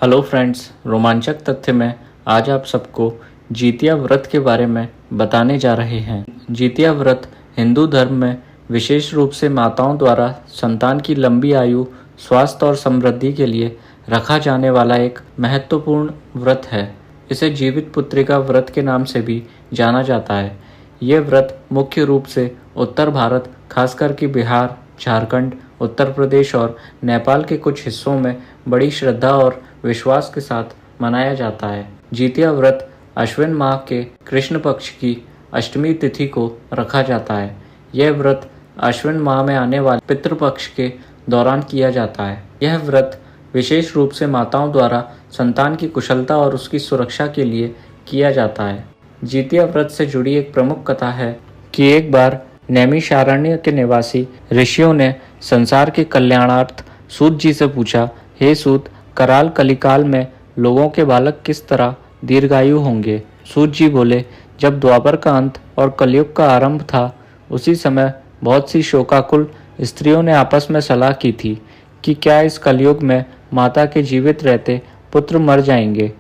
Hello friends, रोमांचक तथ्य में आज आप सबको जितिया व्रत के बारे में बताने जा रहे हैं। जितिया व्रत हिंदू धर्म में विशेष रूप से माताओं द्वारा संतान की लंबी आयु, स्वास्थ्य और समृद्धि के लिए रखा जाने वाला एक महत्वपूर्ण व्रत है। इसे जीवित पुत्रिका व्रत के नाम से भी जाना जाता है। ये व्रत मुख्य रूप से उत्तर भारत, खासकर कि बिहार, झारखंड, उत्तर प्रदेश और नेपाल के कुछ हिस्सों में बड़ी श्रद्धा और विश्वास के साथ मनाया जाता है। जितिया व्रत अश्विन माह के कृष्ण पक्ष की अष्टमी तिथि को रखा जाता है। यह व्रत अश्विन माह में आने वाले पितृपक्ष के दौरान किया जाता है। यह व्रत विशेष रूप से माताओं द्वारा संतान की कुशलता और उसकी सुरक्षा के लिए किया जाता है। जितिया व्रत से जुड़ी एक प्रमुख कथा है कि एक बार नैमिषारण्य के निवासी ऋषियों ने संसार के कल्याणार्थ सूत जी से पूछा, हे सूत, कराल कलिकाल में लोगों के बालक किस तरह दीर्घायु होंगे? सूत जी बोले, जब द्वापर का अंत और कलयुग का आरंभ था, उसी समय बहुत सी शोकाकुल स्त्रियों ने आपस में सलाह की थी कि क्या इस कलयुग में माता के जीवित रहते पुत्र मर जाएंगे।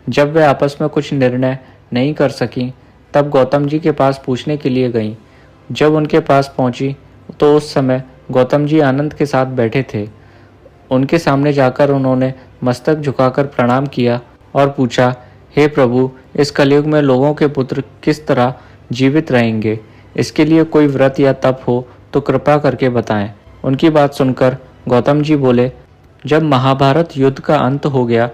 जब वे आपस में कुछ निर्णय नहीं कर सकीं, तब गौतम जी के पास पूछने के लिए गईं। जब उनके पास पहुंची तो उस समय गौतम जी आनंद के साथ बैठे थे। उनके सामने जाकर उन्होंने मस्तक झुकाकर प्रणाम किया और पूछा, हे प्रभु, इस कलयुग में लोगों के पुत्र किस तरह जीवित रहेंगे? इसके लिए कोई व्रत या तप हो तो कृपा करके बताएं। उनकी बात सुनकर गौतम जी बोले, जब महाभारत युद्ध का अंत हो गया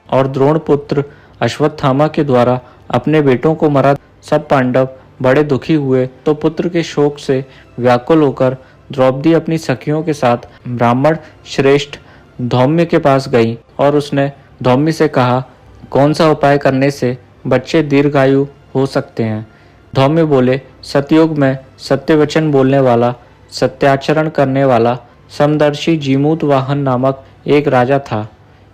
और द्रोण पुत्र अश्वत्थामा के द्वारा अपने बेटों को मरा सब पांडव बड़े दुखी हुए, तो पुत्र के शोक से व्याकुल होकर द्रौपदी अपनी सखियों के साथ ब्राह्मण श्रेष्ठ धौम्य के पास गई और उसने धौम्य से कहा, कौन सा उपाय करने से बच्चे दीर्घायु हो सकते हैं? धौम्य बोले, सतयुग में सत्य वचन बोलने वाला, सत्याचरण करने वाला समदर्शी जीमूत वाहन नामक एक राजा था।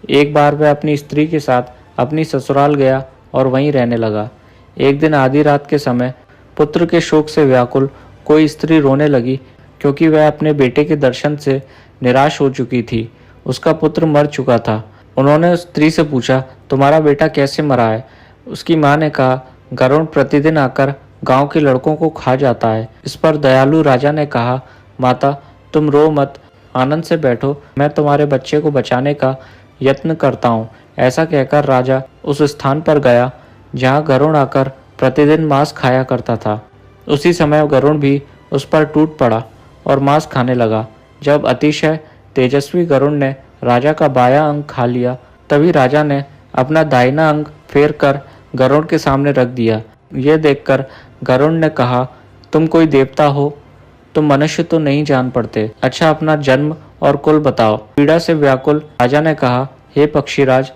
एक बार वह अपनी स्त्री के साथ अपनी ससुराल गया और वहीं रहने लगा। एक दिन आधी रात के समय पुत्र के शोक से व्याकुल कोई स्त्री रोने लगी, क्योंकि वह अपने बेटे के दर्शन से निराश हो चुकी थी। उसका पुत्र मर चुका था। उन्होंने उस स्त्री से पूछा, तुम्हारा बेटा कैसे मरा है? उसकी मां ने कहा, गरुण प्रतिदिन आकर गांव के लड़कों को खा जाता है। इस पर दयालु राजा ने कहा, माता तुम रो मत, आनंद से बैठो, मैं तुम्हारे बच्चे को बचाने का यत्न करता हूँ। ऐसा कहकर राजा उस स्थान पर गया जहाँ गरुण आकर प्रतिदिन मांस खाया करता था। उसी समय गरुण भी उस पर टूट पड़ा और मांस खाने लगा। जब अतिशय तेजस्वी गरुण ने राजा का बायां अंग खा लिया, तभी राजा ने अपना दाहिना अंग फेर कर गरुण के सामने रख दिया। यह देखकर गरुण ने कहा, तुम कोई देवता हो, तुम मनुष्य तो नहीं जान पड़ते। अच्छा, अपना जन्म और कुल बताओ। पीड़ा से व्याकुल राजा ने कहा, हे पक्षीराज,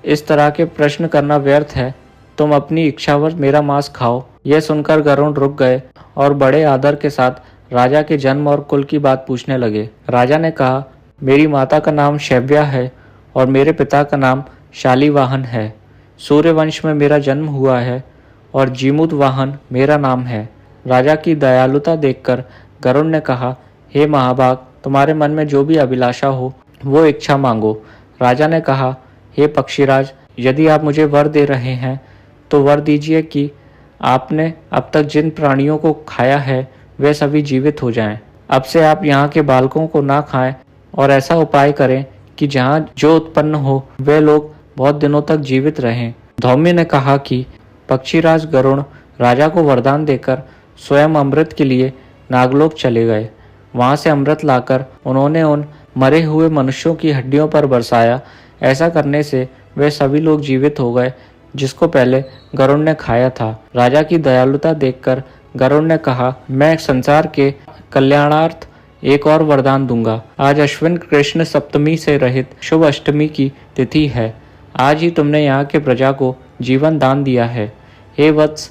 इस तरह के प्रश्न करना व्यर्थ है, तुम अपनी इच्छावश मेरा मांस खाओ। यह सुनकर गरुण रुक गए और बड़े आदर के साथ राजा के जन्म और कुल की बात पूछने लगे। राजा ने कहा, मेरी माता का नाम शैव्या है और मेरे पिता का नाम शालीवाहन है। सूर्यवंश में मेरा जन्म हुआ है और जीमूत वाहन मेरा नाम है। राजा की दयालुता देखकर गरुड़ ने कहा, हे महाभाग, तुम्हारे मन में जो भी अभिलाषा हो वो इच्छा मांगो। राजा ने कहा, हे पक्षीराज, यदि आप मुझे वर दे रहे हैं तो वर दीजिए कि आपने अब तक जिन प्राणियों को खाया है वे सभी जीवित हो जाएं। अब से आप यहाँ के बालकों को ना खाएं और ऐसा उपाय करें कि जहाँ जो उत्पन्न हो वे लोग बहुत दिनों तक जीवित रहें। धौम्य ने कहा कि पक्षीराज गरुड़ राजा को वरदान देकर स्वयं अमृत के लिए नागलोक चले गए। वहाँ से अमृत लाकर उन्होंने उन मरे हुए मनुष्यों की हड्डियों पर बरसाया। ऐसा करने से वे सभी लोग जीवित हो गए जिसको पहले गरुड़ ने खाया था। राजा की दयालुता देखकर गरुड़ ने कहा, मैं संसार के कल्याणार्थ एक और वरदान दूंगा। आज अश्विन कृष्ण सप्तमी से रहित शुभ अष्टमी की तिथि है। आज ही तुमने यहाँ के प्रजा को जीवन दान दिया है। हे वत्स,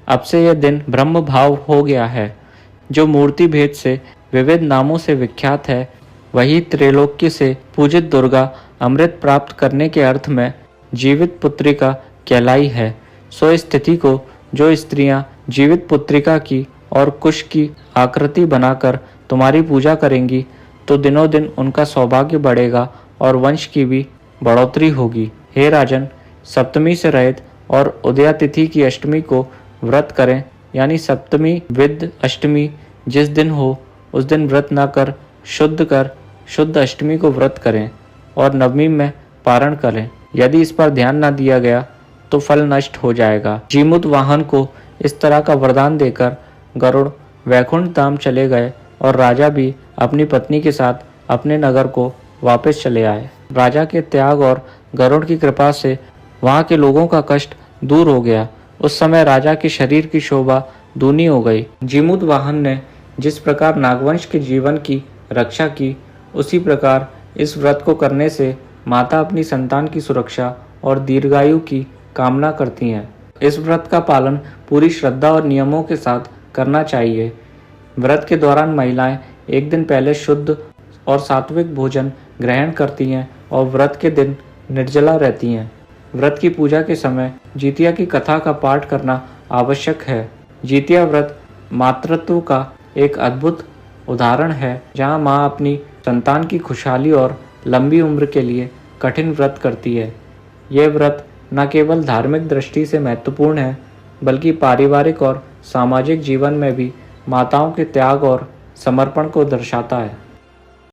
अब से यह दिन ब्रह्म भाव हो गया है। जो मूर्ति भेद से विविध नामों से विख्यात है, वही त्रैलोक्य से पूजित दुर्गा अमृत प्राप्त करने के अर्थ में जीवित पुत्रिका कहलाई है। सो इस तिथि को जो स्त्रियां जीवित पुत्रिका की और कुश की आकृति बनाकर तुम्हारी पूजा करेंगी, तो दिनों दिन उनका सौभाग्य बढ़ेगा और वंश की भी बढ़ोतरी होगी। हे राजन, सप्तमी से रहित और उदया तिथि की अष्टमी को व्रत करें, यानी सप्तमी विद अष्टमी जिस दिन हो उस दिन व्रत न कर शुद्ध अष्टमी को व्रत करें और नवमी में पारण करें। यदि इस पर ध्यान न दिया गया तो फल नष्ट हो जाएगा। जीमूत वाहन को इस तरह का वरदान देकर गरुड़ वैकुंठ धाम चले गए और राजा भी अपनी पत्नी के साथ अपने नगर को वापस चले आए। राजा के त्याग और गरुड़ की कृपा से वहां के लोगों का कष्ट दूर हो गया। उस समय राजा के शरीर की शोभा दूनी हो गई। जीमूत वाहन ने जिस प्रकार नागवंश के जीवन की रक्षा की, उसी प्रकार इस व्रत को करने से माता अपनी संतान की सुरक्षा और दीर्घायु की कामना करती हैं। इस व्रत का पालन पूरी श्रद्धा और नियमों के साथ करना चाहिए। व्रत के दौरान महिलाएं एक दिन पहले शुद्ध और सात्विक भोजन ग्रहण करती हैं और व्रत के दिन निर्जला रहती हैं। व्रत की पूजा के समय जितिया की कथा का पाठ करना आवश्यक है। जितिया व्रत मातृत्व का एक अद्भुत उदाहरण है, जहां मां अपनी संतान की खुशहाली और लंबी उम्र के लिए कठिन व्रत करती है। यह व्रत न केवल धार्मिक दृष्टि से महत्वपूर्ण है, बल्कि पारिवारिक और सामाजिक जीवन में भी माताओं के त्याग और समर्पण को दर्शाता है।